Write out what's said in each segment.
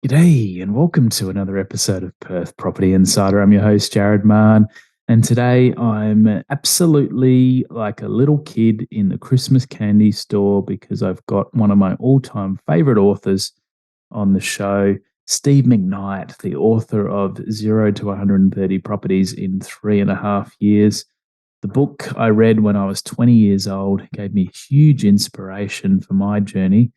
G'day, and welcome to another episode of Perth Property Insider. I'm your host, Jared Mann, and today I'm absolutely like a little kid in the Christmas candy store because I've got one of my all-time favorite authors on the show, Steve McKnight, the author of 0 to 130 Properties in 3.5 years. The book I read when I was 20 years old gave me huge inspiration for my journey.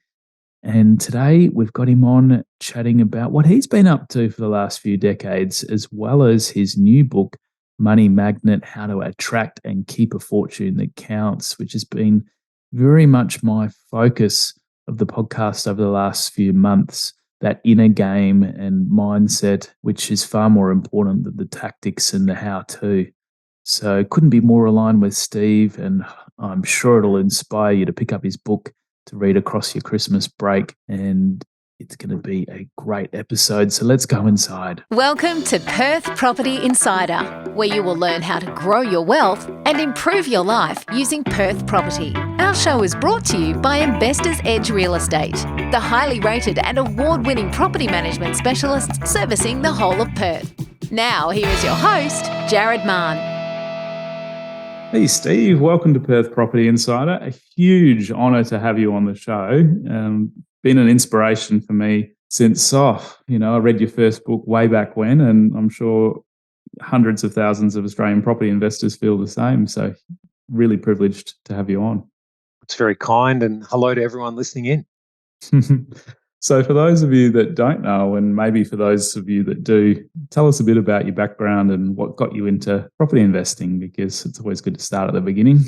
And today we've got him on chatting about what he's been up to for the last few decades, as well as his new book, Money Magnet: How to Attract and Keep a Fortune That Counts, which has been very much my focus of the podcast over the last few months. That inner game and mindset, which is far more important than the tactics and the how to. So couldn't be more aligned with Steve, and I'm sure it'll inspire you to pick up his book to read across your Christmas break, and it's going to be a great episode. So let's go inside. Welcome to Perth Property Insider, where you will learn how to grow your wealth and improve your life using Perth property. Our show is brought to you by Investors Edge Real Estate, the highly rated and award-winning property management specialists servicing the whole of Perth. Now, here is your host, Jared Mann. Hey, Steve. Welcome to Perth Property Insider. A huge honour to have you on the show. Been an inspiration for me since, I read your first book way back when, and I'm sure hundreds of thousands of Australian property investors feel the same. So really privileged to have you on. It's very kind, and hello to everyone listening in. So for those of you that don't know, and maybe for those of you that do, tell us a bit about your background and what got you into property investing, because it's always good to start at the beginning.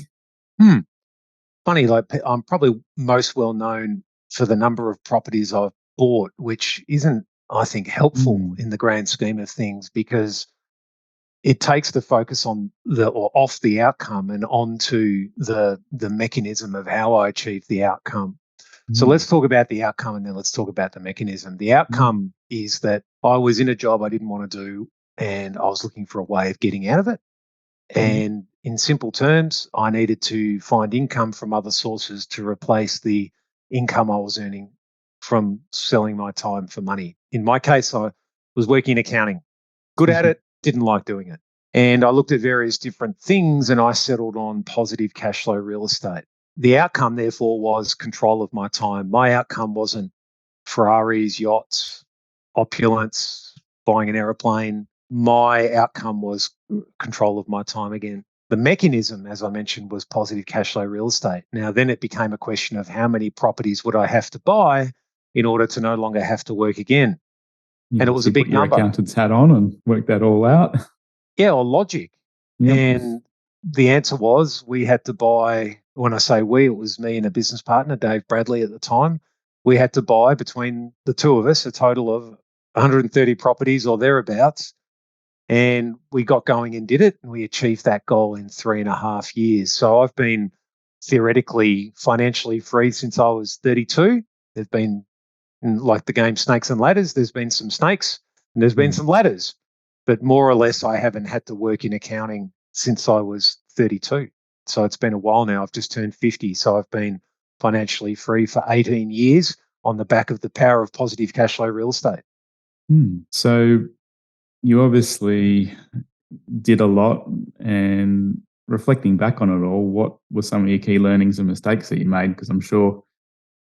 Funny, I'm probably most well known for the number of properties I've bought, which isn't, I think, helpful in the grand scheme of things, because it takes the focus on off the outcome and onto the mechanism of how I achieve the outcome. So let's talk about the outcome, and then let's talk about the mechanism. The outcome is that I was in a job I didn't want to do, and I was looking for a way of getting out of it. And in simple terms, I needed to find income from other sources to replace the income I was earning from selling my time for money. In my case, I was working in accounting, good at it, didn't like doing it. And I looked at various different things, and I settled on positive cash flow real estate. The outcome, therefore, was control of my time. My outcome wasn't Ferraris, yachts, opulence, buying an aeroplane. My outcome was control of my time again. The mechanism, as I mentioned, was positive cash flow real estate. Now, then it became a question of how many properties would I have to buy in order to no longer have to work again. And it was a big number. Put your accountant's hat on and work that all out. Yeah, or logic. Yep. And the answer was we had to buy, when I say we, it was me and a business partner, Dave Bradley at the time. We had to buy, between the two of us, a total of 130 properties or thereabouts. And we got going and did it, and we achieved that goal in 3.5 years. So I've been theoretically financially free since I was 32. There've been, like the game Snakes and Ladders, there's been some snakes and there's been some ladders. But more or less, I haven't had to work in accounting since I was 32. So it's been a while now. I've just turned 50. So I've been financially free for 18 years on the back of the power of positive cash flow real estate. So you obviously did a lot, and reflecting back on it all, what were some of your key learnings and mistakes that you made? Because I'm sure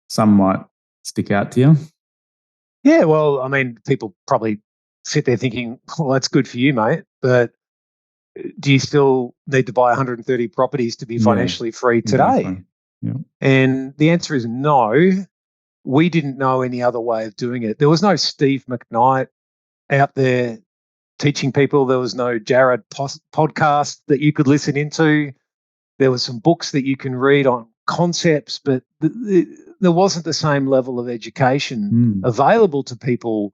some might stick out to you. Yeah, well, I mean, people probably sit there thinking, well, that's good for you, mate, but do you still need to buy 130 properties to be financially free today? Exactly. Yeah. And the answer is no. We didn't know any other way of doing it. There was no Steve McKnight out there teaching people. There was no Jared podcast that you could listen into. There were some books that you can read on concepts, but there wasn't the same level of education available to people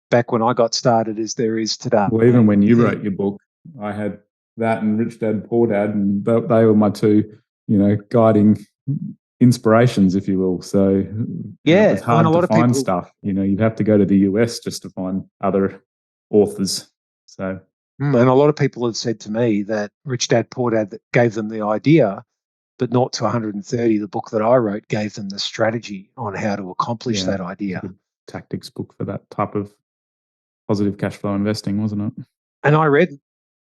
back when I got started as there is today. Well, even when you wrote your book, I had that and Rich Dad Poor Dad, and they were my two, guiding inspirations, if you will. So yeah, it's hard to find stuff. You'd have to go to the US just to find other authors. So, and a lot of people have said to me that Rich Dad Poor Dad that gave them the idea, but not to 130. The book that I wrote gave them the strategy on how to accomplish that idea. tactics book for that type of positive cash flow investing, wasn't it? And I read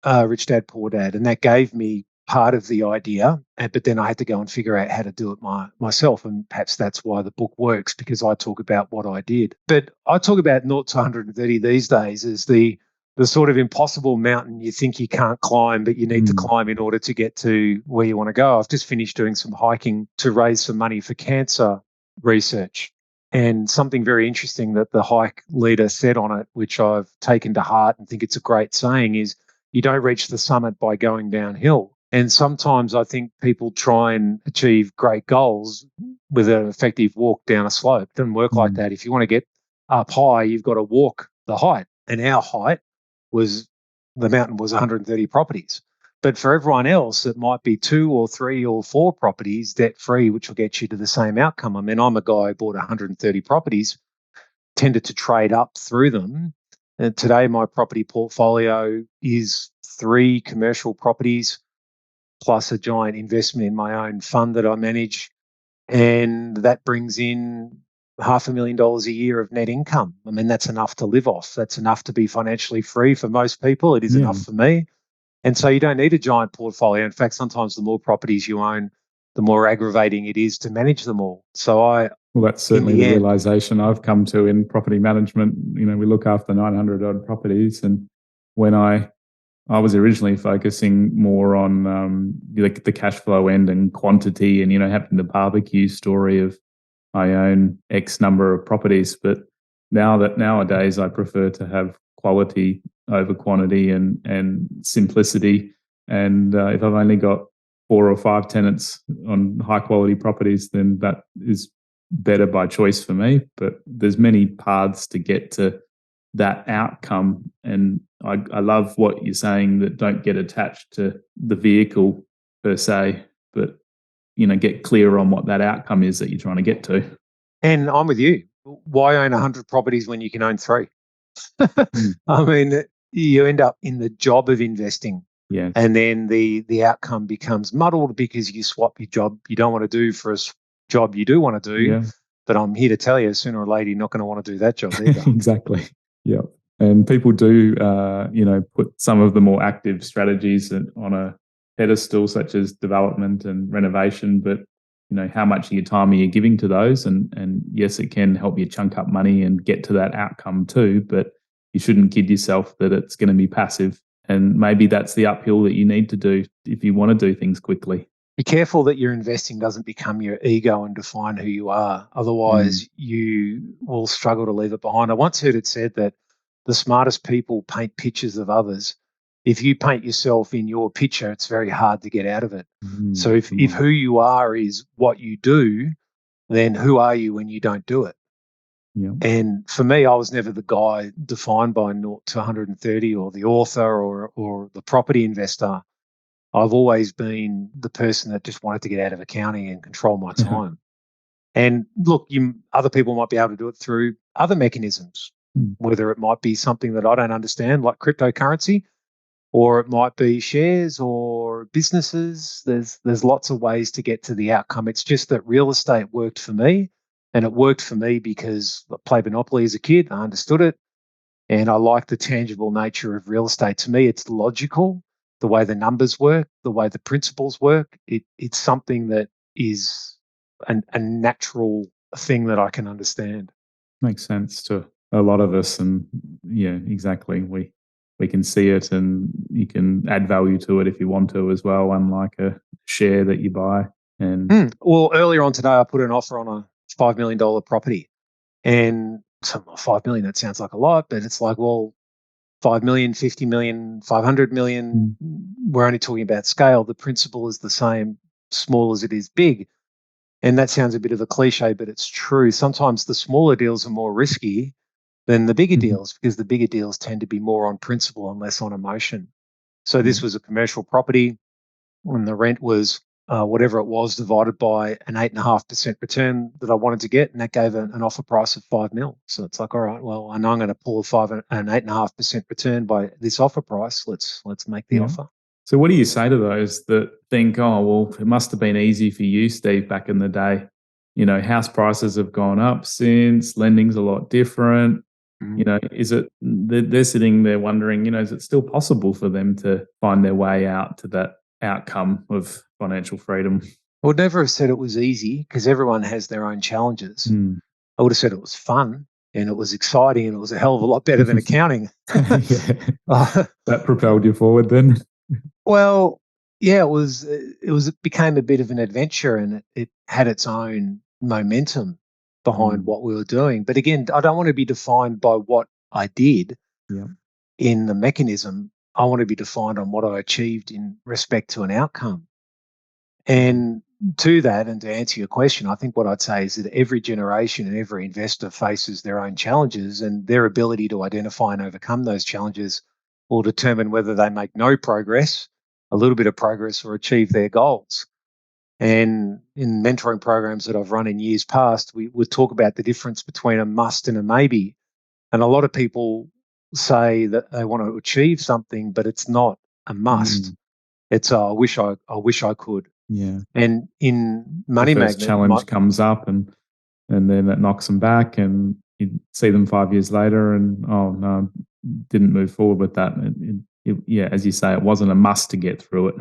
Rich Dad Poor Dad, and that gave me part of the idea. But then I had to go and figure out how to do it myself, and perhaps that's why the book works, because I talk about what I did. But I talk about 0 to 130 these days as the sort of impossible mountain you think you can't climb, but you need to climb in order to get to where you want to go. I've just finished doing some hiking to raise some money for cancer research. And something very interesting that the hike leader said on it, which I've taken to heart and think it's a great saying, is you don't reach the summit by going downhill. And sometimes I think people try and achieve great goals with an effective walk down a slope. It doesn't work like that. If you want to get up high, you've got to walk the height. And our height was, the mountain was 130 properties. But for everyone else, it might be 2 or 3 or 4 properties debt-free, which will get you to the same outcome. I mean, I'm a guy who bought 130 properties, tended to trade up through them. And today, my property portfolio is 3 commercial properties plus a giant investment in my own fund that I manage. And that brings in $500,000 a year of net income. I mean, that's enough to live off. That's enough to be financially free for most people. It is enough for me. And so you don't need a giant portfolio. In fact, sometimes the more properties you own, the more aggravating it is to manage them all. So well, that's certainly the realization I've come to in property management. You know, we look after 900 odd properties, and when I was originally focusing more on the cash flow end and quantity, and having the barbecue story of I own X number of properties, but nowadays I prefer to have quality over quantity and simplicity. And if I've only got 4 or 5 tenants on high quality properties, then that is better by choice for me. But there's many paths to get to that outcome. And I love what you're saying, that don't get attached to the vehicle per se, but get clear on what that outcome is that you're trying to get to. And I'm with you. Why own 100 properties when you can own 3? I mean, you end up in the job of investing. Yes. And then the outcome becomes muddled because you swap your job you don't want to do for a job you do want to do. Yeah. But I'm here to tell you, sooner or later, you're not going to want to do that job either. Exactly. Yeah. And people do, put some of the more active strategies on a pedestal, such as development and renovation. But, how much of your time are you giving to those? And yes, it can help you chunk up money and get to that outcome too. But you shouldn't kid yourself that it's going to be passive. And maybe that's the uphill that you need to do if you want to do things quickly. Be careful that your investing doesn't become your ego and define who you are. Otherwise, you will struggle to leave it behind. I once heard it said that the smartest people paint pictures of others. If you paint yourself in your picture, it's very hard to get out of it. So if who you are is what you do, then who are you when you don't do it? Yeah. And for me, I was never the guy defined by 0 to 130 or the author or the property investor. I've always been the person that just wanted to get out of accounting and control my time. And look, other people might be able to do it through other mechanisms, whether it might be something that I don't understand, like cryptocurrency, or it might be shares or businesses. There's lots of ways to get to the outcome. It's just that real estate worked for me, and it worked for me because I played Monopoly as a kid. I understood it, and I like the tangible nature of real estate. To me, it's logical. The way the numbers work, the way the principles work, it's something that is a natural thing that I can understand. Makes sense to a lot of us, and yeah, exactly. We can see it, and you can add value to it if you want to as well, unlike a share that you buy. And well, earlier on today, I put an offer on a $5 million property, and so $5 million, that sounds like a lot, but it's like, well, 5 million, 50 million, 500 million, we're only talking about scale. The principle is the same, small as it is big. And that sounds a bit of a cliche, but it's true. Sometimes the smaller deals are more risky than the bigger deals, because the bigger deals tend to be more on principle and less on emotion. So this was a commercial property, and the rent was whatever it was divided by an 8.5% return that I wanted to get, and that gave an offer price of 5 mil. So it's like, all right, well, I know I'm going to pull an 8.5% return by this offer price. Let's make the offer. So what do you say to those that think, oh, well, it must have been easy for you, Steve, back in the day? house prices have gone up since, lending's a lot different. Is it they're sitting there wondering, is it still possible for them to find their way out to that outcome of financial freedom? I would never have said it was easy because everyone has their own challenges. Mm. I would have said it was fun and it was exciting and it was a hell of a lot better than accounting. Yeah. That propelled you forward then? Well, yeah, it became a bit of an adventure and it had its own momentum behind Mm. what we were doing. But again, I don't want to be defined by what I did Yeah. in the mechanism. I want to be defined on what I achieved in respect to an outcome. And to that, and to answer your question, I think what I'd say is that every generation and every investor faces their own challenges, and their ability to identify and overcome those challenges will determine whether they make no progress, a little bit of progress, or achieve their goals. And in mentoring programs that I've run in years past, we would talk about the difference between a must and a maybe. And a lot of people say that they want to achieve something, but it's not a must. Mm. It's I wish I could. Yeah. And in The Money first Magnet, my, challenge comes up and then that knocks them back, and you see them 5 years later and, oh, no, didn't move forward with that. Yeah, as you say, it wasn't a must to get through it.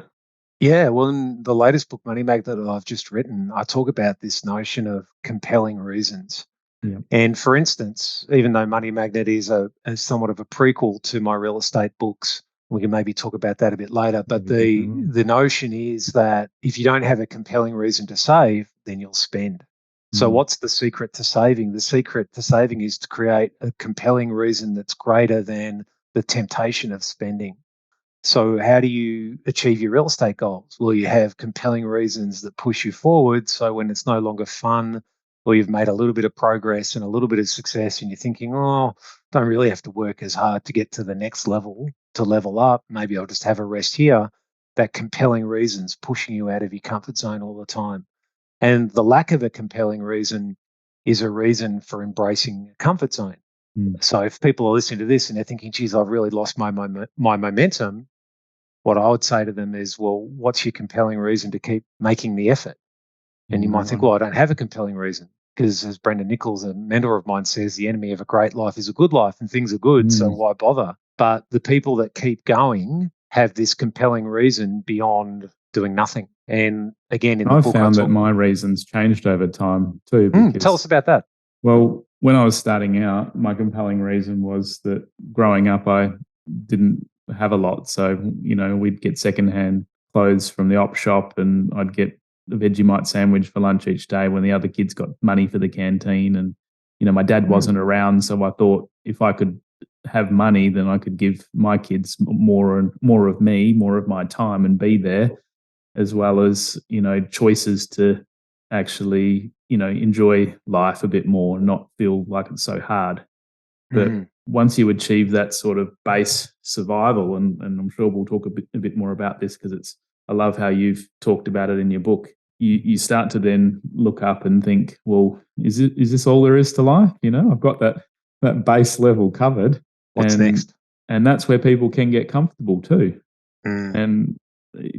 yeah, well, in the latest book, Money Magnet, that I've just written, I talk about this notion of compelling reasons. Yeah. And for instance, even though Money Magnet is a somewhat of a prequel to my real estate books, we can maybe talk about that a bit later. But We definitely will. the notion is that if you don't have a compelling reason to save, then you'll spend. So Mm. what's the secret to saving? The secret to saving is to create a compelling reason that's greater than the temptation of spending. So how do you achieve your real estate goals? Well, you have compelling reasons that push you forward. So when it's no longer fun, or you've made a little bit of progress and a little bit of success, and you're thinking, oh, don't really have to work as hard to get to the next level, to level up. Maybe I'll just have a rest here. That compelling reason's pushing you out of your comfort zone all the time. And the lack of a compelling reason is a reason for embracing a comfort zone. Mm. So if people are listening to this and they're thinking, geez, I've really lost my momentum, what I would say to them is, well, what's your compelling reason to keep making the effort? And you might think, Right. well, I don't have a compelling reason. Because as Brendan Nichols, a mentor of mine, says, the enemy of a great life is a good life, and things are good, so Mm. why bother? But the people that keep going have this compelling reason beyond doing nothing. And again, in the I've book, I found that talk. my reasons changed over time too, Tell because, us about that. well, when I was starting out, my compelling reason was that growing up, I didn't have a lot. So, we'd get secondhand clothes from the op shop, and I'd get a Vegemite sandwich for lunch each day when the other kids got money for the canteen. And, my dad wasn't around. So I thought if I could have money, then I could give my kids more and more of me, more of my time, and be there, as well as, choices to actually, enjoy life a bit more and not feel like it's so hard. But Mm. once you achieve that sort of base survival, and I'm sure we'll talk a bit more about this because I love how you've talked about it in your book. You start to then look up and think, well, is this all there is to life? I've got that base level covered, What's and next? that's where people can get comfortable too. Mm. And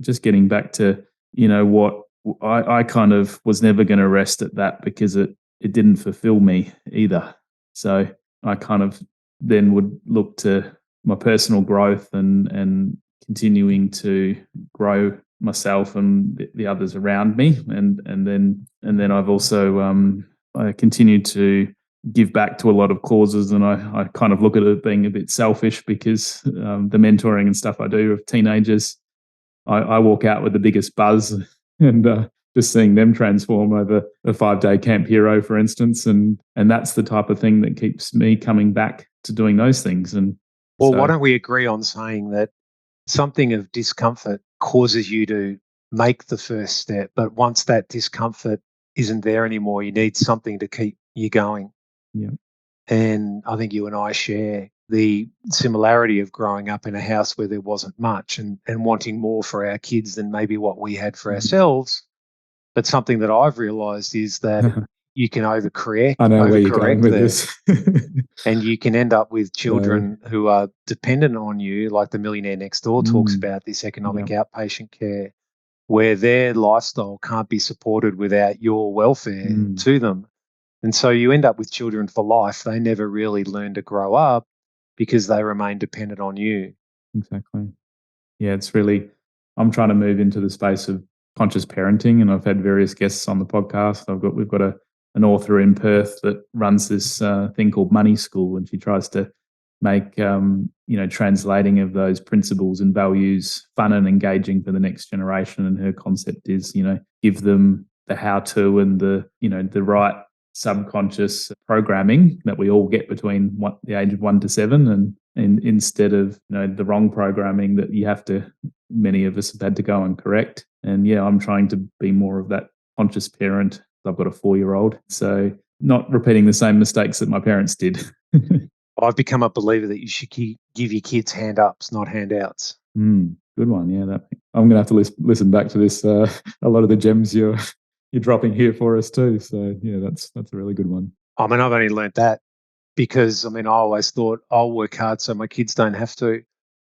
just getting back to, what I kind of was never going to rest at that, because it didn't fulfill me either. So I kind of then would look to my personal growth and continuing to grow myself and the others around me, and then I've also I continued to give back to a lot of causes, and I kind of look at it being a bit selfish, because the mentoring and stuff I do of teenagers, I walk out with the biggest buzz, and just seeing them transform over a 5-day camp hero, for instance, and that's the type of thing that keeps me coming back to doing those things. And Well, why so, don't we agree on saying that something of discomfort causes you to make the first step, but once that discomfort isn't there anymore, you need something to keep you going. yeah, And I think you and I share the similarity of growing up in a house where there wasn't much, and wanting more for our kids than maybe what we had for mhm. ourselves. But something that I've realized is that you can I know where you're going overcorrect with there, this. and you can end up with So, children who are dependent on you, like the Millionaire Next Door talks mm, about this yeah, economic outpatient care. where their lifestyle can't be supported without your welfare to them. And so you end up with children for life. They never really learn to grow up because they remain dependent on you. Exactly. Yeah, it's really, I'm trying to move into the space of conscious parenting, and I've had various guests on the podcast. We've got an author in Perth that runs this thing called Money School, and she tries to make translating of those principles and values fun and engaging for the next generation. And her concept is, give them the how-to and the right subconscious programming that we all get between the age of 1 to 7, and instead of the wrong programming that many of us have had to go and correct. And yeah, I'm trying to be more of that conscious parent. I've got a 4-year-old, so not repeating the same mistakes that my parents did. I've become a believer that you should give your kids hand-ups, not handouts. Good one. Yeah, I'm going to have to listen back to this. A lot of the gems you're dropping here for us too. So yeah, that's a really good one. I mean, I've only learnt that because, I always thought I'll work hard so my kids don't have to.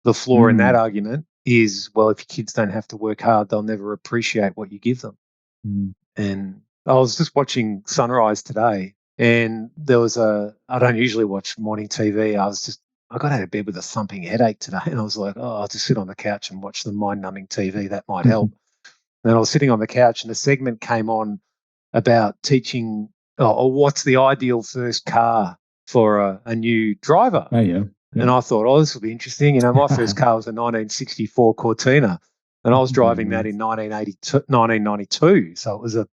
The flaw in that argument is, well, if your kids don't have to work hard, they'll never appreciate what you give them. And I was just watching Sunrise today, and there was I don't usually watch morning TV. I got out of bed with a thumping headache today, and I was like, I'll just sit on the couch and watch the mind-numbing TV. That might help. And I was sitting on the couch, and a segment came on about teaching, what's the ideal first car for a new driver. Oh, yeah. And I thought, this will be interesting. My first car was a 1964 Cortina, and I was driving that in 1992. So it was a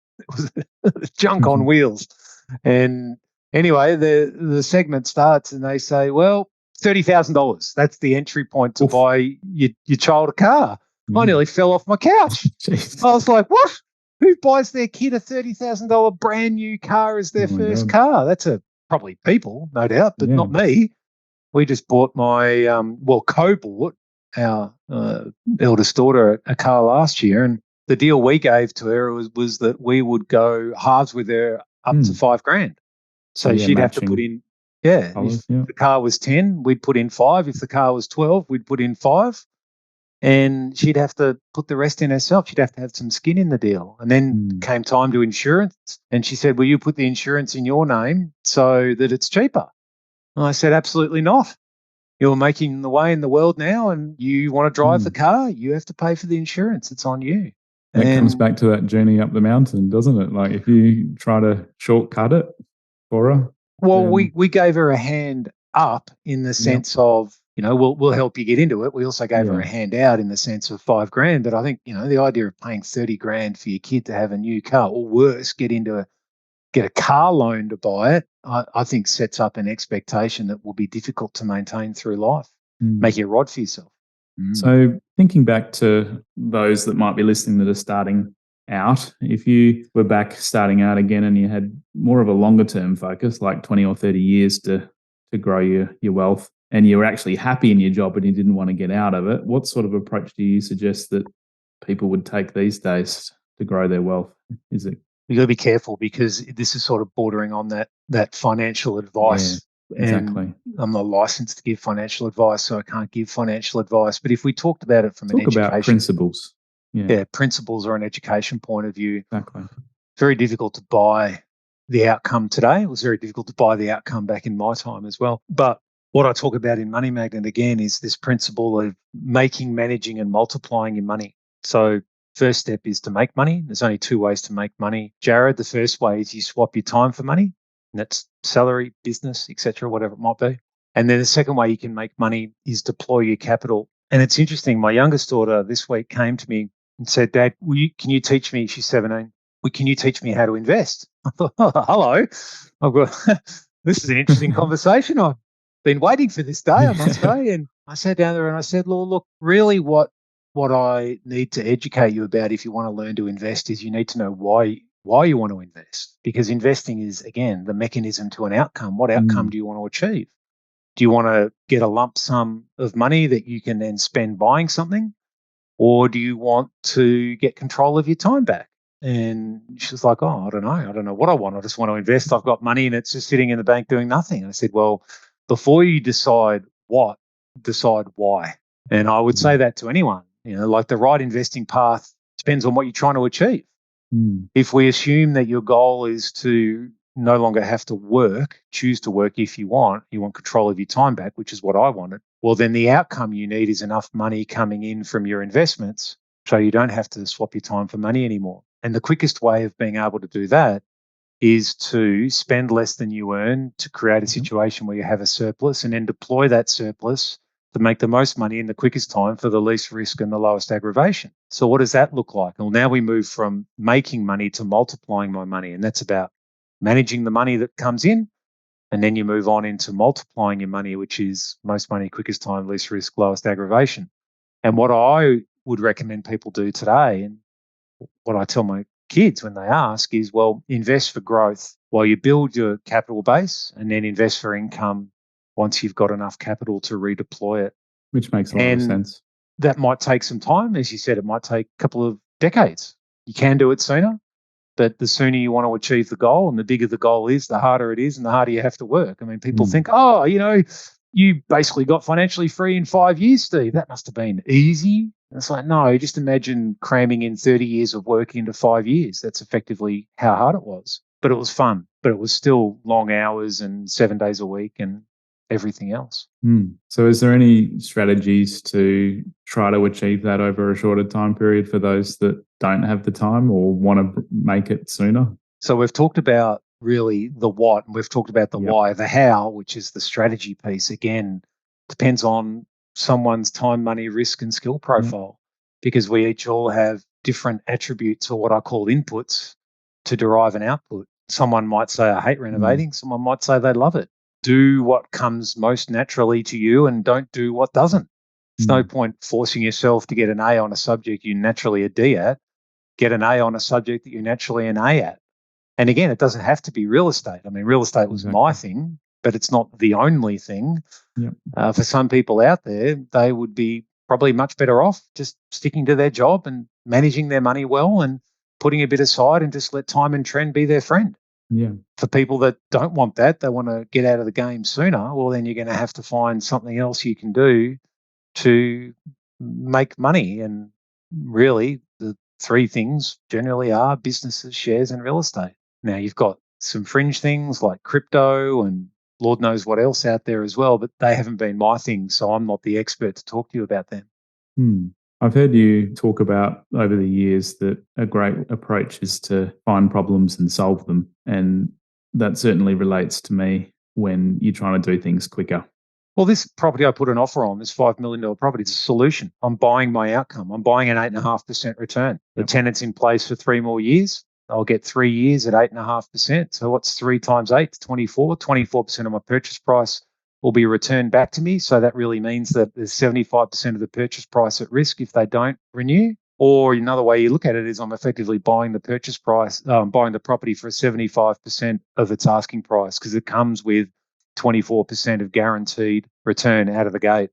junk on wheels. And anyway, the segment starts, and they say, well, $30,000. That's the entry point to buy your child a car. I nearly fell off my couch. I was like, what? Who buys their kid a $30,000 brand new car as their first car? That's probably people, no doubt, but not me. We just bought co-bought our eldest daughter a car last year, and the deal we gave to her was that we would go halves with her up to $5,000. So she'd have to put in, if the car was 10, we'd put in 5. If the car was 12, we'd put in 5. And she'd have to put the rest in herself. She'd have to have some skin in the deal. And then came time to insurance, and she said, will you put the insurance in your name so that it's cheaper? And I said, absolutely not. You're making the way in the world now, and you want to drive the car, you have to pay for the insurance. It's on you. That comes back to that journey up the mountain, doesn't it? Like if you try to shortcut it for her. Well, we gave her a hand up in the sense of, we'll help you get into it. We also gave her a hand out in the sense of $5,000. But I think, the idea of paying $30,000 for your kid to have a new car, or worse, get a car loan to buy it, I think sets up an expectation that will be difficult to maintain through life. Make you a rod for yourself. So thinking back to those that might be listening that are starting out, if you were back starting out again and you had more of a longer term focus, like 20 or 30 years to grow your wealth, and you were actually happy in your job and you didn't want to get out of it, what sort of approach do you suggest that people would take these days to grow their wealth? Is it? You got to be careful, because this is sort of bordering on that financial advice. Yeah, exactly. And I'm not licensed to give financial advice, so I can't give financial advice. But if we talked about it from an education, about principles. Yeah, principles or an education point of view. Exactly. Very difficult to buy the outcome today. It was very difficult to buy the outcome back in my time as well. But what I talk about in Money Magnet again is this principle of making, managing, and multiplying your money. So first step is to make money. There's only 2 ways to make money, Jared. The first way is you swap your time for money, and that's salary, business, etc., whatever it might be. And then the second way you can make money is deploy your capital. And it's interesting. My youngest daughter this week came to me and said, Dad, can you teach me? She's 17. Can you teach me how to invest? I thought, hello. This is an interesting conversation. I've been waiting for this day, I must say. And I sat down there and I said, look, really what I need to educate you about if you want to learn to invest is you need to know why you want to invest. Because investing is, again, the mechanism to an outcome. What outcome do you want to achieve? Do you want to get a lump sum of money that you can then spend buying something? Or do you want to get control of your time back? And she was like, I don't know. I don't know what I want. I just want to invest. I've got money and it's just sitting in the bank doing nothing. And I said, well, before you decide what, decide why. And I would say that to anyone, like the right investing path Depends on what you're trying to achieve. Mm. If we assume that your goal is to no longer have to work, choose to work if you want control of your time back, which is what I wanted, well, then the outcome you need is enough money coming in from your investments so you don't have to swap your time for money anymore. And the quickest way of being able to do that is to spend less than you earn to create a situation where you have a surplus and then deploy that surplus to make the most money in the quickest time for the least risk and the lowest aggravation. So what does that look like? Well, now we move from making money to multiplying my money, and that's about managing the money that comes in, and then you move on into multiplying your money, which is most money, quickest time, least risk, lowest aggravation. And what I would recommend people do today, and what I tell my kids when they ask is, well, invest for growth while you build your capital base, and then invest for income once you've got enough capital to redeploy it. Which makes a lot of sense. That might take some time. As you said, it might take a couple of decades. You can do it sooner, but the sooner you want to achieve the goal and the bigger the goal is, the harder it is and the harder you have to work. I mean, people think, oh, you basically got financially free in 5 years, Steve. That must have been easy. And it's like, no, just imagine cramming in 30 years of work into 5 years. That's effectively how hard it was. But it was fun. But it was still long hours and 7 days a week and everything else. So is there any strategies to try to achieve that over a shorter time period for those that don't have the time or want to make it sooner? So we've talked about really the what, and we've talked about the why. The how, which is the strategy piece, again, depends on someone's time, money, risk, and skill profile, because we each all have different attributes, or what I call inputs, to derive an output. Someone might say, I hate renovating. Someone might say they love it. Do what comes most naturally to you and don't do what doesn't. There's no point forcing yourself to get an A on a subject you naturally a D at. Get an A on a subject that you're naturally an A at. And again, it doesn't have to be real estate. I mean, real estate was my thing, but it's not the only thing. For some people out there, they would be probably much better off just sticking to their job and managing their money well and putting a bit aside and just let time and trend be their friend. For people that don't want that, they want to get out of the game sooner, well, then you're going to have to find something else you can do to make money. And really, the three things generally are businesses, shares, and real estate. Now, you've got some fringe things like crypto and Lord knows what else out there as well, but they haven't been my thing, so I'm not the expert to talk to you about them. I've heard you talk about over the years that a great approach is to find problems and solve them. And that certainly relates to me when you're trying to do things quicker. Well, this property I put an offer on, this $5 million property, it's a solution. I'm buying my outcome. I'm buying an 8.5% return. The tenant's in place for 3 more years. I'll get 3 years at 8.5%. So what's 3 times 8? 24. 24% of my purchase price will be returned back to me. So that really means that there's 75% of the purchase price at risk if they don't renew. Or another way you look at it is I'm effectively buying the purchase price, buying the property for 75% of its asking price, because it comes with 24% of guaranteed return out of the gate.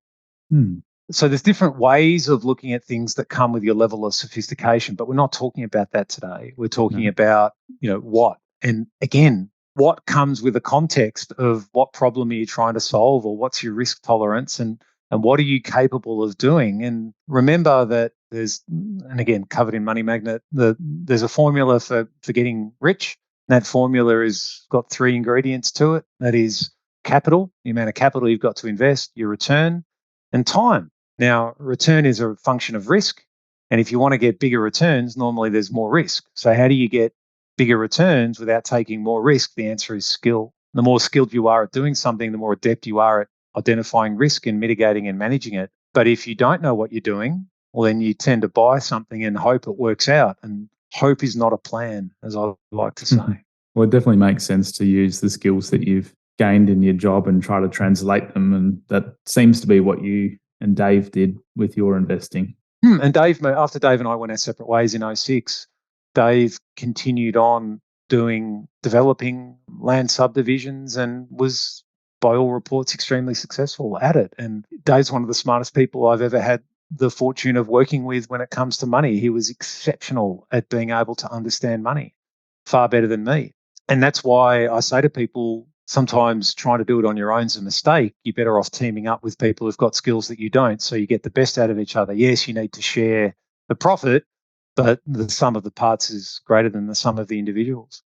So there's different ways of looking at things that come with your level of sophistication, but we're not talking about that today. We're talking about, what. And again, what comes with the context of what problem are you trying to solve, or what's your risk tolerance, and what are you capable of doing? And remember that there's, and again, covered in Money Magnet, there's a formula for getting rich. That formula is got 3 ingredients to it. That is capital, the amount of capital you've got to invest, your return, and time. Now, return is a function of risk. And if you want to get bigger returns, normally there's more risk. So how do you get bigger returns without taking more risk? The answer is skill. The more skilled you are at doing something, the more adept you are at identifying risk and mitigating and managing it. But if you don't know what you're doing, well, then you tend to buy something and hope it works out. And hope is not a plan, as I like to say. Well, it definitely makes sense to use the skills that you've gained in your job and try to translate them. And that seems to be what you and Dave did with your investing. And Dave, after Dave and I went our separate ways in 2006, Dave continued on developing land subdivisions and was, by all reports, extremely successful at it. And Dave's one of the smartest people I've ever had the fortune of working with when it comes to money. He was exceptional at being able to understand money, far better than me. And that's why I say to people, sometimes trying to do it on your own is a mistake. You're better off teaming up with people who've got skills that you don't, so you get the best out of each other. Yes, you need to share the profit, but the sum of the parts is greater than the sum of the individuals.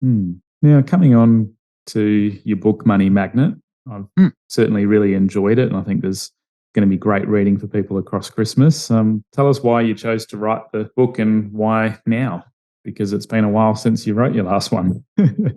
Now, coming on to your book, Money Magnet, I've certainly really enjoyed it, and I think there's going to be great reading for people across Christmas. Tell us why you chose to write the book and why now, because it's been a while since you wrote your last one.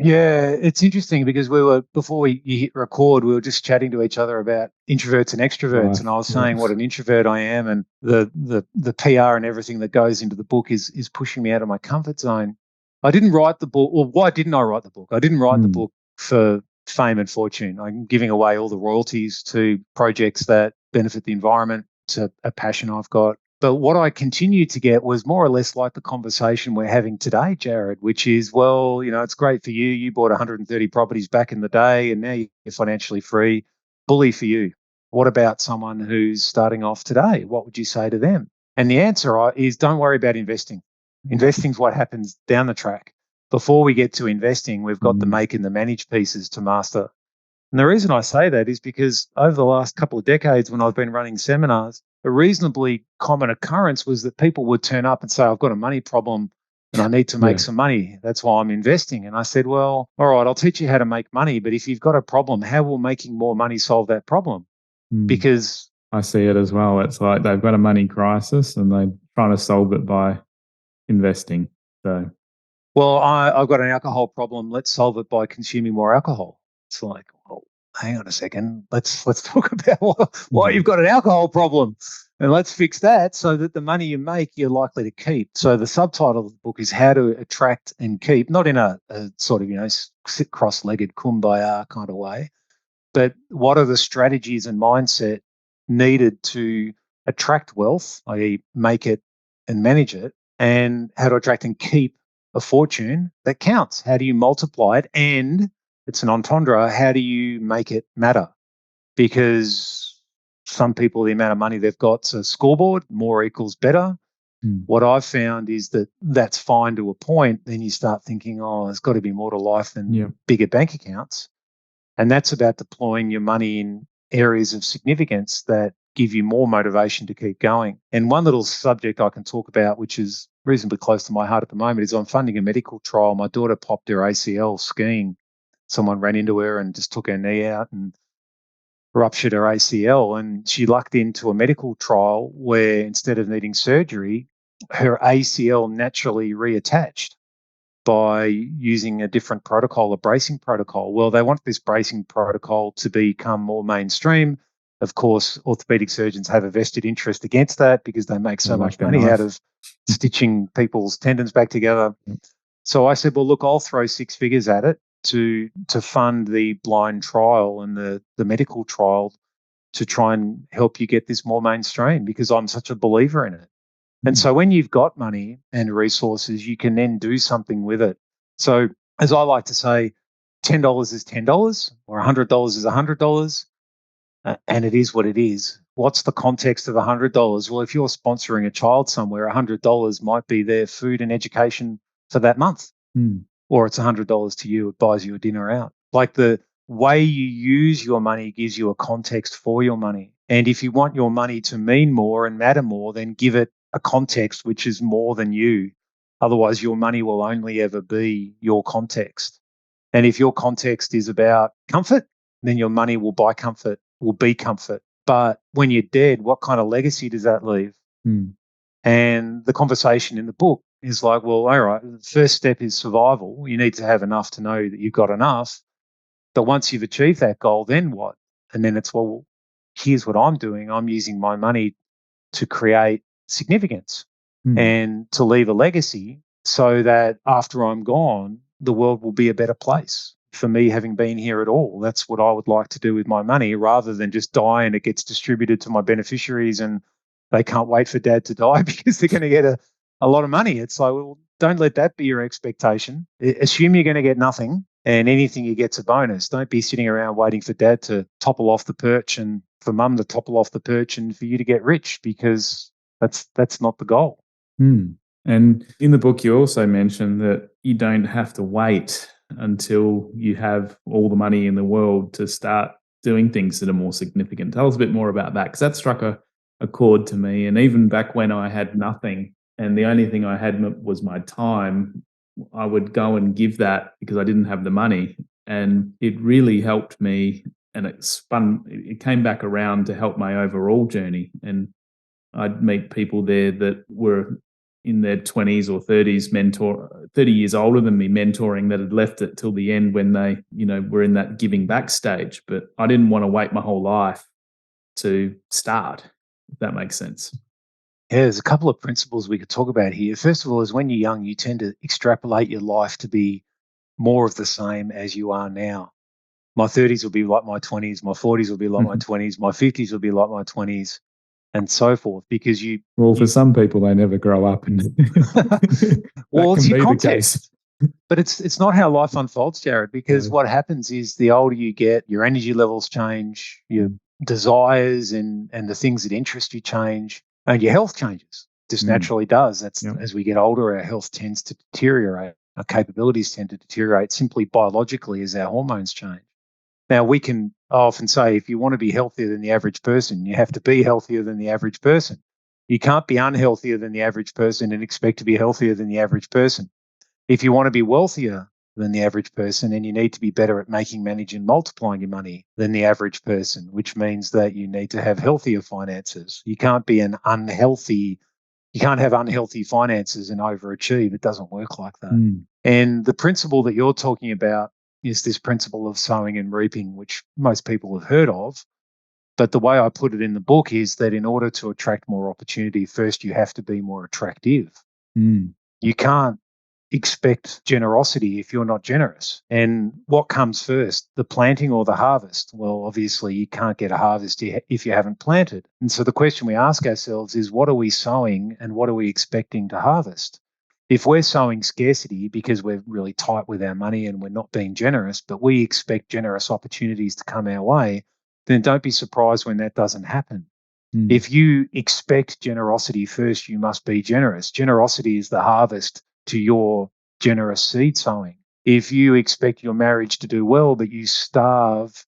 Yeah, it's interesting because before you hit record, we were just chatting to each other about introverts and extroverts, Right, and I was saying what an introvert I am, and the PR and everything that goes into the book is pushing me out of my comfort zone. I didn't write the book. Well, why didn't I write the book? I didn't write the book for fame and fortune. I'm giving away all the royalties to projects that benefit the environment. It's a passion I've got. But what I continued to get was more or less like the conversation we're having today, Jared, which is, well, it's great for you. You bought 130 properties back in the day and now you're financially free. Bully for you. What about someone who's starting off today? What would you say to them? And the answer is don't worry about investing. Investing's what happens down the track. Before we get to investing, we've got the make and the manage pieces to master. And the reason I say that is because over the last couple of decades when I've been running seminars, a reasonably common occurrence was that people would turn up and say, I've got a money problem and I need to make some money. That's why I'm investing. And I said, well, all right, I'll teach you how to make money. But if you've got a problem, how will making more money solve that problem? Because I see it as well. It's like they've got a money crisis and they're trying to solve it by investing. So, well, I've got an alcohol problem. Let's solve it by consuming more alcohol. It's like, well, hang on a second. Let's talk about why you've got an alcohol problem, and let's fix that so that the money you make you're likely to keep. So the subtitle of the book is How to Attract and Keep, not in a sort of sit cross-legged kumbaya kind of way, but what are the strategies and mindset needed to attract wealth, i.e., make it and manage it, and how to attract and keep a fortune that counts. How do you multiply it? And it's an entendre. How do you make it matter? Because some people, the amount of money they've got's a scoreboard, more equals better. What I've found is that that's fine to a point. Then you start thinking, oh, there's got to be more to life than bigger bank accounts. And that's about deploying your money in areas of significance that give you more motivation to keep going. And one little subject I can talk about, which is reasonably close to my heart at the moment, is I'm funding a medical trial. My daughter popped her ACL skiing. Someone ran into her and just took her knee out and ruptured her ACL. And she lucked into a medical trial where instead of needing surgery, her ACL naturally reattached by using a different protocol, a bracing protocol. Well, they want this bracing protocol to become more mainstream. Of course, orthopedic surgeons have a vested interest against that because they make so much money out of stitching people's tendons back together. So I said, well, look, I'll throw six figures at it to fund the blind trial and the medical trial to try and help you get this more mainstream because I'm such a believer in it. And so when you've got money and resources, you can then do something with it. So as I like to say, $10 is $10 or $100 is $100, and it is what it is. What's the context of $100? Well, if you're sponsoring a child somewhere, $100 might be their food and education for that month. Or it's $100 to you, it buys you a dinner out. Like the way you use your money gives you a context for your money. And if you want your money to mean more and matter more, then give it a context which is more than you. Otherwise, your money will only ever be your context. And if your context is about comfort, then your money will buy comfort, will be comfort. But when you're dead, what kind of legacy does that leave? And the conversation in the book is like, well, all right, the first step is survival. You need to have enough to know that you've got enough. But once you've achieved that goal, then what? And then it's, well, here's what I'm doing. I'm using my money to create significance and to leave a legacy so that after I'm gone, the world will be a better place for me having been here at all. That's what I would like to do with my money rather than just die and it gets distributed to my beneficiaries and they can't wait for dad to die because they're going to get a lot of money. It's like, well, don't let that be your expectation. Assume you're going to get nothing and anything you get's a bonus. Don't be sitting around waiting for dad to topple off the perch and for mum to topple off the perch and for you to get rich because that's not the goal. And in the book, you also mentioned that you don't have to wait until you have all the money in the world to start doing things that are more significant. Tell us a bit more about that because that struck a chord to me. And even back when I had nothing and the only thing I had was my time, I would go and give that because I didn't have the money. And it really helped me, and it came back around to help my overall journey. And I'd meet people there that were in their 20s or 30s, 30 years older than me, mentoring, that had left it till the end when they, were in that giving back stage. But I didn't want to wait my whole life to start, if that makes sense. Yeah, there's a couple of principles we could talk about here. First of all, is when you're young, you tend to extrapolate your life to be more of the same as you are now. My 30s will be like my 20s, my 40s will be like my 20s, my 50s will be like my 20s, and so forth. Because for some people, they never grow up, and well, it's your context. But it's not how life unfolds, Jared, because what happens is the older you get, your energy levels change, your desires and the things that interest you change, and your health changes. Just naturally does. That's as we get older, our health tends to deteriorate. Our capabilities tend to deteriorate simply biologically as our hormones change. Now, I often say, if you want to be healthier than the average person, you have to be healthier than the average person. You can't be unhealthier than the average person and expect to be healthier than the average person. If you want to be wealthier than the average person, then you need to be better at making, managing, and multiplying your money than the average person, which means that you need to have healthier finances. You can't have unhealthy finances and overachieve. It doesn't work like that. And the principle that you're talking about is this principle of sowing and reaping, which most people have heard of. But the way I put it in the book is that in order to attract more opportunity, first you have to be more attractive. You can't expect generosity if you're not generous. And what comes first, the planting or the harvest? Well, obviously you can't get a harvest if you haven't planted. And so the question we ask ourselves is, what are we sowing and what are we expecting to harvest? If we're sowing scarcity because we're really tight with our money and we're not being generous, but we expect generous opportunities to come our way, then don't be surprised when that doesn't happen. If you expect generosity first, you must be generous. Generosity is the harvest to your generous seed sowing. If you expect your marriage to do well, but you starve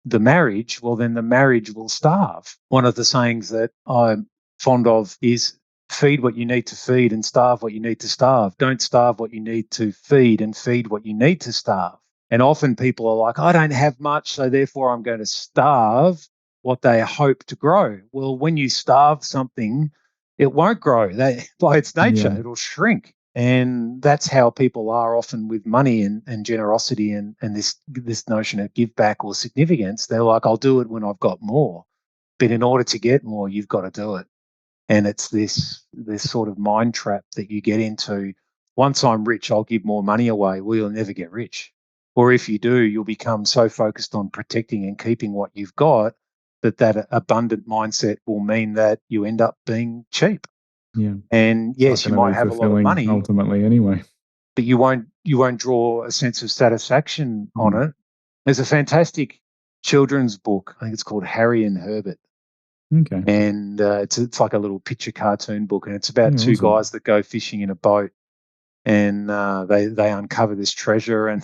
the marriage, well, then the marriage will starve. One of the sayings that I'm fond of is, feed what you need to feed and starve what you need to starve. Don't starve what you need to feed and feed what you need to starve. And often people are like, I don't have much, so therefore I'm going to starve what they hope to grow. Well, when you starve something, it won't grow. By its nature, it'll shrink. And that's how people are often with money and generosity and this notion of give back or significance. They're like, I'll do it when I've got more. But in order to get more, you've got to do it. And it's this sort of mind trap that you get into. Once I'm rich, I'll give more money away. Well, you'll never get rich. Or if you do, you'll become so focused on protecting and keeping what you've got that abundant mindset will mean that you end up being cheap. Yeah. And yes, you might have a lot of money ultimately anyway, but you won't draw a sense of satisfaction on it. There's a fantastic children's book. I think it's called Harry and Herbert. Okay. And it's like a little picture cartoon book, and it's about two guys that go fishing in a boat, and they uncover this treasure, and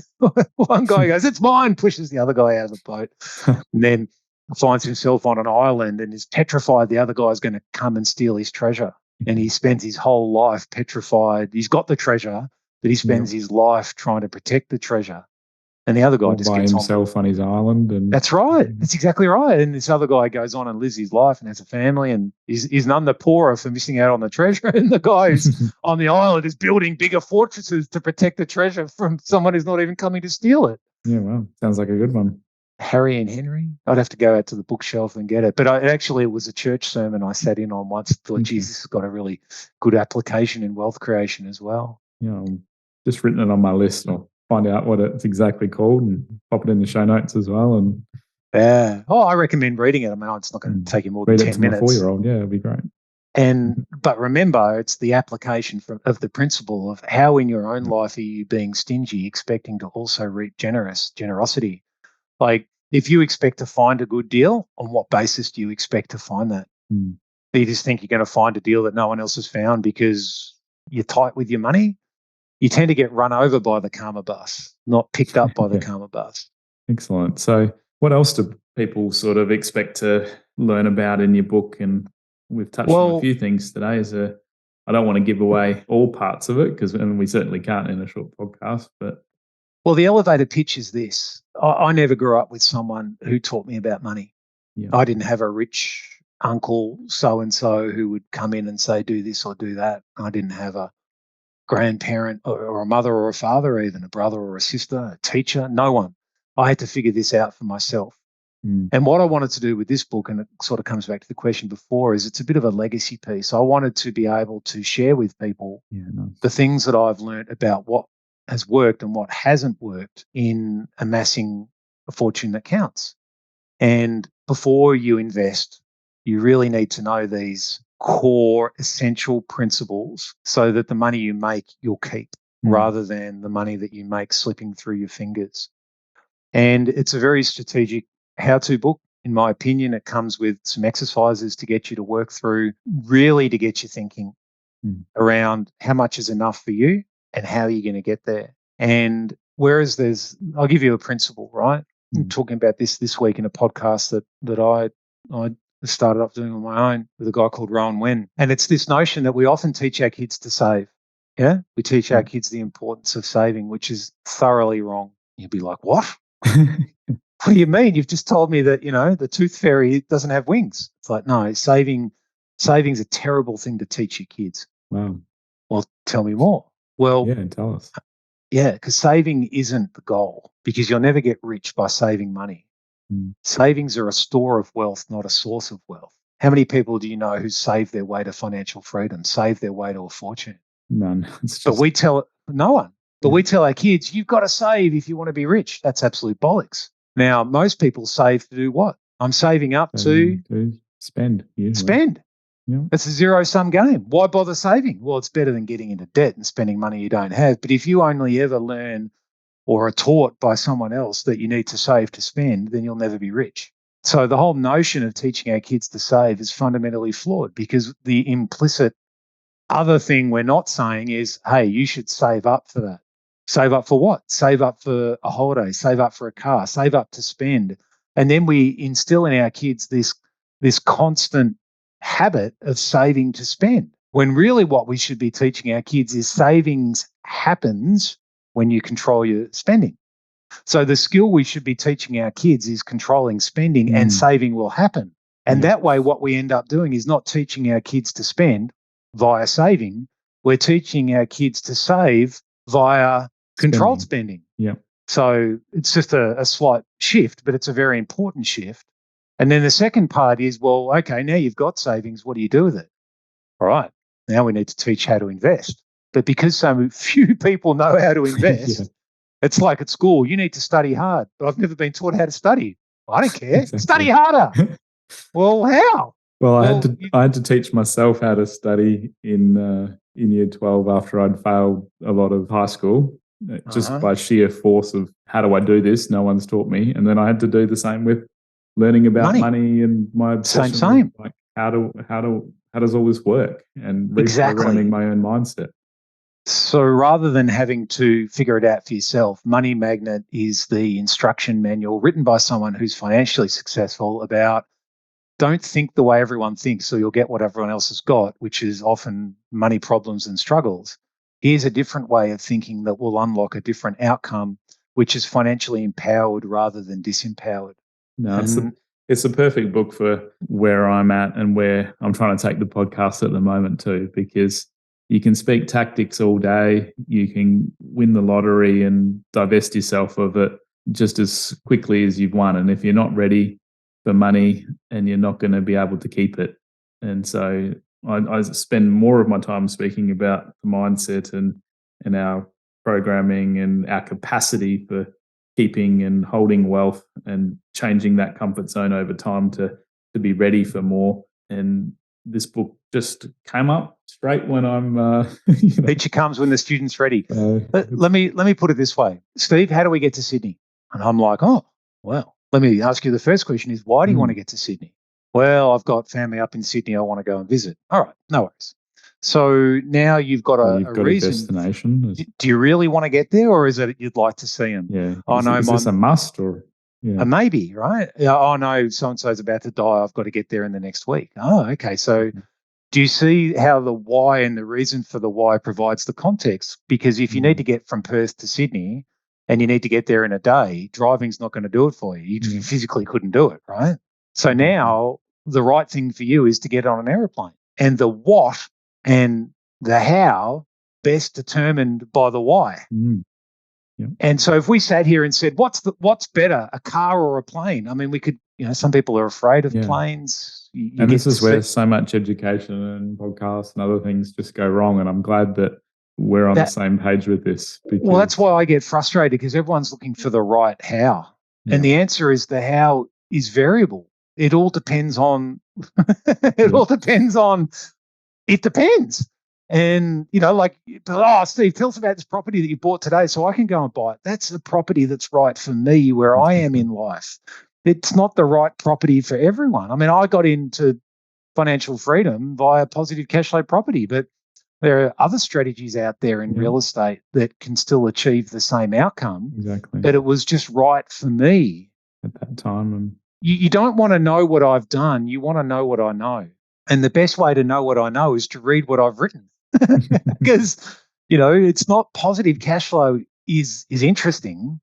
one guy goes, "It's mine," pushes the other guy out of the boat, and then finds himself on an island and is petrified the other guy's going to come and steal his treasure. And he spends his whole life petrified. He's got the treasure, but he spends his life trying to protect the treasure. And the other guy just by gets himself on his island. And that's right. That's exactly right. And this other guy goes on and lives his life and has a family and is none the poorer for missing out on the treasure. And the guy who's on the island is building bigger fortresses to protect the treasure from someone who's not even coming to steal it. Yeah, well, sounds like a good one. Harry and Henry. I'd have to go out to the bookshelf and get it. But it was a church sermon I sat in on once. Thought, geez, this has got a really good application in wealth creation as well. Yeah, I've just written it on my list. I'll find out what it's exactly called and pop it in the show notes as well. And yeah, I recommend reading it. I mean, it's not going to take you more than 10 minutes. Read it to my 4-year-old. Yeah, it'd be great. But remember, it's the application of the principle of how in your own life are you being stingy, expecting to also reap generosity. Like, if you expect to find a good deal, on what basis do you expect to find that? Do you just think you're going to find a deal that no one else has found because you're tight with your money? You tend to get run over by the karma bus, not picked up by the karma bus. Excellent. So what else do people sort of expect to learn about in your book? And we've touched on a few things today. I don't want to give away all parts of it and we certainly can't in a short podcast. But well, the elevator pitch is this. I never grew up with someone who taught me about money. yeah, I didn't have a rich uncle so-and-so who would come in and say, do this or do that. I didn't have a grandparent or a mother or a father, even a brother or a sister, a teacher, no one. I had to figure this out for myself. And what I wanted to do with this book, and it sort of comes back to the question before, is it's a bit of a legacy piece. I wanted to be able to share with people the things that I've learned about what has worked and what hasn't worked in amassing a fortune that counts. And before you invest, you really need to know these core essential principles so that the money you make, you'll keep, rather than the money that you make slipping through your fingers. And it's a very strategic how-to book. In my opinion, it comes with some exercises to get you to work through, really to get you thinking around how much is enough for you and how you're going to get there. And whereas I'll give you a principle, right? I'm talking about this week in a podcast that I started off doing on my own with a guy called Rowan Wen. And it's this notion that we often teach our kids to save. Yeah? We teach our kids the importance of saving, which is thoroughly wrong. You'd be like, what? What do you mean? You've just told me that, the tooth fairy doesn't have wings. It's like, no, saving's a terrible thing to teach your kids. Wow. Well, tell me more. Well, yeah, tell us. Yeah, because saving isn't the goal, because you'll never get rich by saving money. Savings are a store of wealth, not a source of wealth. How many people do you know who save their way to financial freedom, save their way to a fortune? None. But no one. But we tell our kids, you've got to save if you want to be rich. That's absolute bollocks. Now, most people save to do what? I'm saving up to spend. Usually. Spend. Yeah. It's a zero-sum game. Why bother saving? Well, it's better than getting into debt and spending money you don't have. But if you only ever learn or are taught by someone else that you need to save to spend, then you'll never be rich. So the whole notion of teaching our kids to save is fundamentally flawed, because the implicit other thing we're not saying is, hey, you should save up for that. Save up for what? Save up for a holiday, save up for a car, save up to spend. And then we instill in our kids this constant habit of saving to spend, when really what we should be teaching our kids is savings happens when you control your spending. So the skill we should be teaching our kids is controlling spending, and saving will happen. And that way what we end up doing is not teaching our kids to spend via saving. We're teaching our kids to save via controlled spending. Yeah. So it's just a slight shift, but it's a very important shift. And then the second part is, well, okay, now you've got savings, what do you do with it? All right, now we need to teach how to invest. But because so few people know how to invest, it's like at school, you need to study hard. But I've never been taught how to study. I don't care. Exactly. Study harder. Well, how? Well, I had to teach myself how to study in year 12 after I'd failed a lot of high school, just by sheer force of how do I do this? No one's taught me. And then I had to do the same with learning about money and my obsession. Same. Like how does all this work? And reprogramming my own mindset. So rather than having to figure it out for yourself, Money Magnet is the instruction manual written by someone who's financially successful about, don't think the way everyone thinks so you'll get what everyone else has got, which is often money problems and struggles. Here's a different way of thinking that will unlock a different outcome, which is financially empowered rather than disempowered. No, it's a perfect book for where I'm at and where I'm trying to take the podcast at the moment too, because you can speak tactics all day. You can win the lottery and divest yourself of it just as quickly as you've won. And if you're not ready for money, and you're not going to be able to keep it. And so I spend more of my time speaking about the mindset and our programming and our capacity for keeping and holding wealth and changing that comfort zone over time to be ready for more. And this book just came up straight when I'm Feature comes when the student's ready. Let me put it this way. Steve, how do we get to Sydney? And I'm like, oh, well, let me ask you the first question is, why do you want to get to Sydney? Well, I've got family up in Sydney. I want to go and visit. All right, no worries. So now you've got a reason. A destination. Do you really want to get there, or is it you'd like to see them? Yeah. Is this a must or? Yeah. A maybe, right? Oh, no, so-and-so's about to die. I've got to get there in the next week. Oh, okay. So Do you see how the why and the reason for the why provides the context? Because if you need to get from Perth to Sydney and you need to get there in a day, driving's not going to do it for you. You physically couldn't do it, right? So now the right thing for you is to get on an aeroplane. And the what and the how best determined by the why. And so if we sat here and said, what's better, a car or a plane? I mean, we could, some people are afraid of planes. And this is where so much education and podcasts and other things just go wrong. And I'm glad that we're on the same page with this. Well, that's why I get frustrated, because everyone's looking for the right how. And the answer is the how is variable. It all depends on, it depends. And, Steve, tell us about this property that you bought today so I can go and buy it. That's a property that's right for me where I am in life. It's not the right property for everyone. I mean, I got into financial freedom via positive cash flow property, but there are other strategies out there in real estate that can still achieve the same outcome. Exactly. But it was just right for me at that time. And you don't want to know what I've done. You want to know what I know. And the best way to know what I know is to read what I've written. Because, it's not positive cash flow is interesting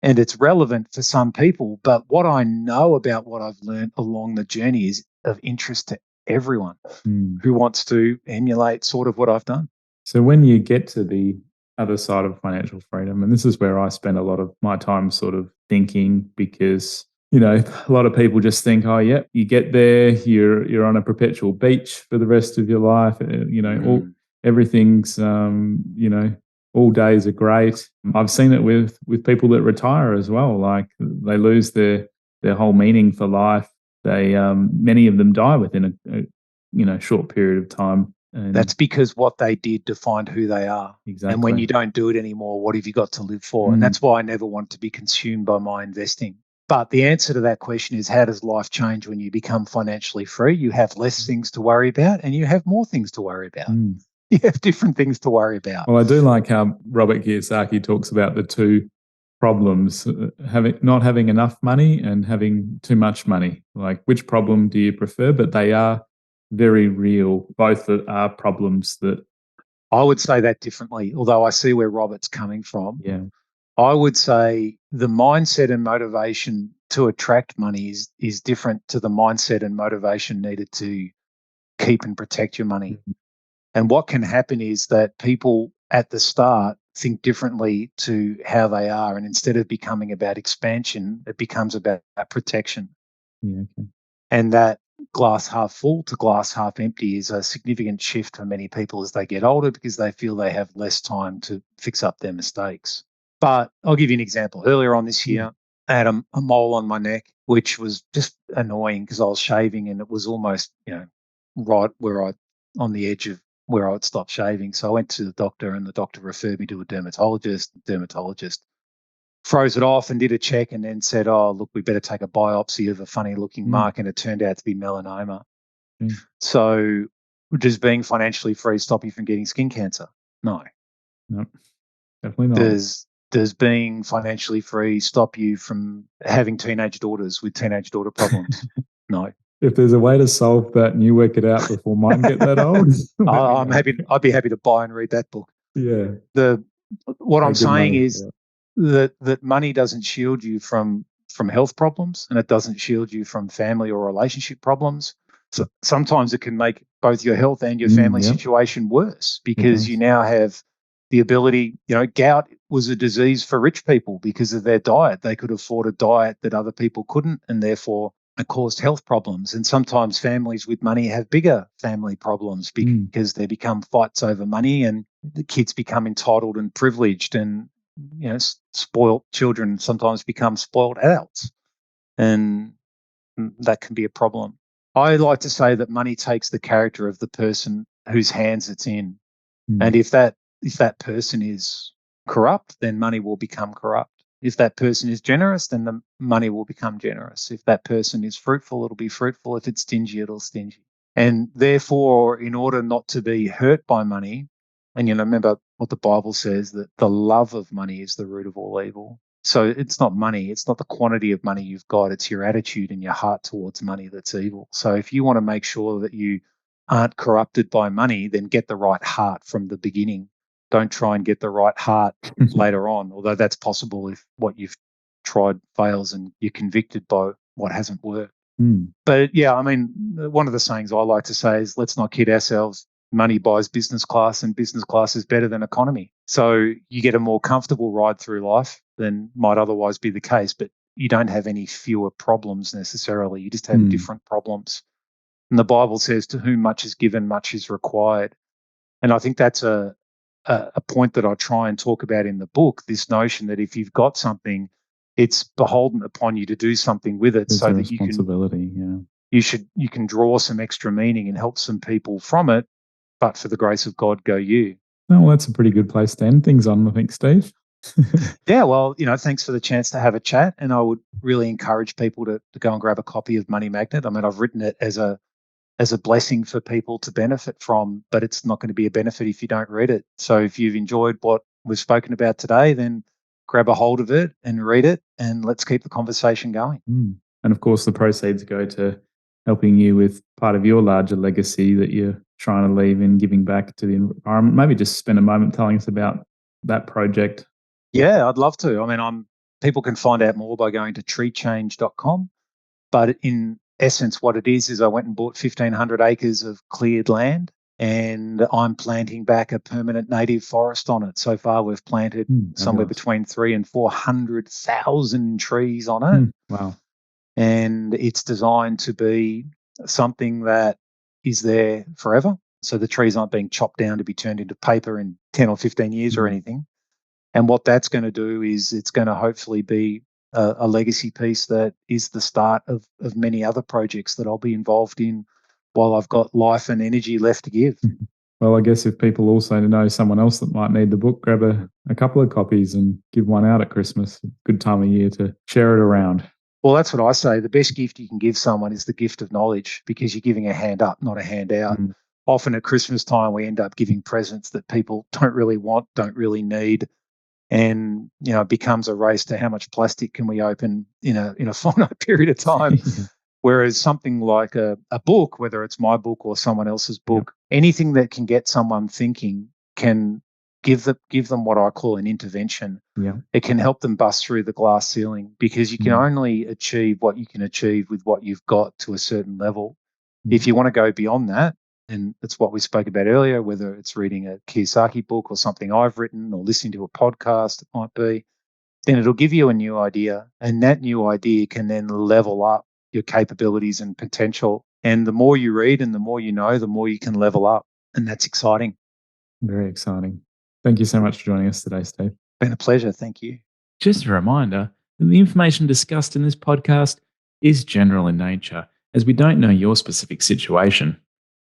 and it's relevant for some people. But what I know about what I've learned along the journey is of interest to everyone who wants to emulate sort of what I've done. So when you get to the other side of financial freedom, and this is where I spend a lot of my time sort of thinking, because a lot of people just think, oh, yeah, you get there, you're on a perpetual beach for the rest of your life. Everything's, all days are great. I've seen it with people that retire as well. Like they lose their whole meaning for life. They many of them die within a short period of time. And that's because what they did defined who they are. Exactly. And when you don't do it anymore, what have you got to live for? And that's why I never want to be consumed by my investing. But the answer to that question is, how does life change when you become financially free? You have less things to worry about and you have more things to worry about. You have different things to worry about. Well, I do like how Robert Kiyosaki talks about the two problems, not having enough money and having too much money. Like, which problem do you prefer? But they are very real. Both are problems that... I would say that differently, although I see where Robert's coming from. Yeah. I would say the mindset and motivation to attract money is different to the mindset and motivation needed to keep and protect your money. And what can happen is that people at the start think differently to how they are. And instead of becoming about expansion, it becomes about protection. Yeah, okay. And that glass half full to glass half empty is a significant shift for many people as they get older, because they feel they have less time to fix up their mistakes. But I'll give you an example. Earlier on this year, I had a mole on my neck, which was just annoying because I was shaving and it was almost, right where on the edge of where I'd stop shaving. So I went to the doctor and the doctor referred me to a dermatologist. The dermatologist froze it off and did a check and then said, oh, look, we better take a biopsy of a funny looking mark. And it turned out to be melanoma. So does being financially free stop you from getting skin cancer? No. No, definitely not. Does being financially free stop you from having teenage daughters with teenage daughter problems? No. If there's a way to solve that and you work it out before mine get that old, I'd be happy to buy and read that book. Yeah. What I'm saying is that money doesn't shield you from health problems, and it doesn't shield you from family or relationship problems. So sometimes it can make both your health and your family situation worse, because you now have the ability, gout was a disease for rich people because of their diet. They could afford a diet that other people couldn't, and therefore it caused health problems. And sometimes families with money have bigger family problems because there become fights over money, and the kids become entitled and privileged, and spoiled children sometimes become spoiled adults, and that can be a problem. I like to say that money takes the character of the person whose hands it's in. And if that person is corrupt, then money will become corrupt. If that person is generous, then the money will become generous. If that person is fruitful, it'll be fruitful. If it's stingy, it'll stingy. And therefore, in order not to be hurt by money, and remember what the Bible says, that the love of money is the root of all evil. So it's not money. It's not the quantity of money you've got. It's your attitude and your heart towards money that's evil. So if you want to make sure that you aren't corrupted by money, then get the right heart from the beginning. Don't try and get the right heart later on, although that's possible if what you've tried fails and you're convicted by what hasn't worked. But yeah, I mean, one of the sayings I like to say is, let's not kid ourselves. Money buys business class, and business class is better than economy. So you get a more comfortable ride through life than might otherwise be the case, but you don't have any fewer problems necessarily. You just have different problems. And the Bible says, to whom much is given, much is required. And I think that's a point that I try and talk about in the book, this notion that if you've got something, it's beholden upon you to do something with it. There's so a that responsibility, you can draw some extra meaning and help some people from it. But for the grace of God, go you. Well, that's a pretty good place to end things on, I think, Steve. Yeah, well, thanks for the chance to have a chat. And I would really encourage people to go and grab a copy of Money Magnet. I mean, I've written it as a blessing for people to benefit from, but it's not going to be a benefit if you don't read it. So if you've enjoyed what we've spoken about today, then grab a hold of it and read it, and let's keep the conversation going. And of course, the proceeds go to helping you with part of your larger legacy that you're trying to leave in giving back to the environment. Maybe just spend a moment telling us about that project. Yeah, I'd love to. I mean, people can find out more by going to treechange.com. But in essence, what it is I went and bought 1,500 acres of cleared land, and I'm planting back a permanent native forest on it. So far, we've planted somewhere between 300,000 and 400,000 trees on it. Wow. And it's designed to be something that is there forever. So the trees aren't being chopped down to be turned into paper in 10 or 15 years or anything. And what that's going to do is it's going to hopefully be a legacy piece that is the start of many other projects that I'll be involved in while I've got life and energy left to give. Well, I guess if people also know someone else that might need the book, grab a couple of copies and give one out at Christmas. Good time of year to share it around. Well, that's what I say. The best gift you can give someone is the gift of knowledge, because you're giving a hand up, not a hand out. Often at Christmas time, we end up giving presents that people don't really want, don't really need. And, it becomes a race to how much plastic can we open in a finite period of time. Whereas something like a book, whether it's my book or someone else's book, anything that can get someone thinking can give them what I call an intervention. It can help them bust through the glass ceiling, because you can only achieve what you can achieve with what you've got to a certain level. If you want to go beyond that, and it's what we spoke about earlier, whether it's reading a Kiyosaki book or something I've written or listening to a podcast, it might be, then it'll give you a new idea. And that new idea can then level up your capabilities and potential. And the more you read and the more you know, the more you can level up. And that's exciting. Very exciting. Thank you so much for joining us today, Steve. Been a pleasure. Thank you. Just a reminder that the information discussed in this podcast is general in nature, as we don't know your specific situation.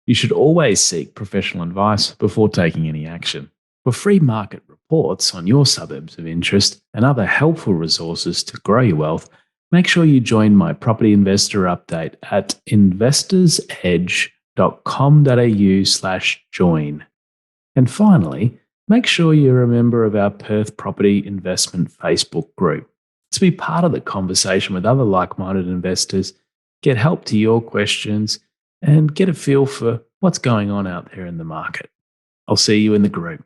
You should always seek professional advice before taking any action. For free market reports on your suburbs of interest and other helpful resources to grow your wealth, make sure you join my property investor update at investorsedge.com.au/join. And finally, make sure you're a member of our Perth Property Investment Facebook group to be part of the conversation with other like-minded investors, get help to your questions, and get a feel for what's going on out there in the market. I'll see you in the group.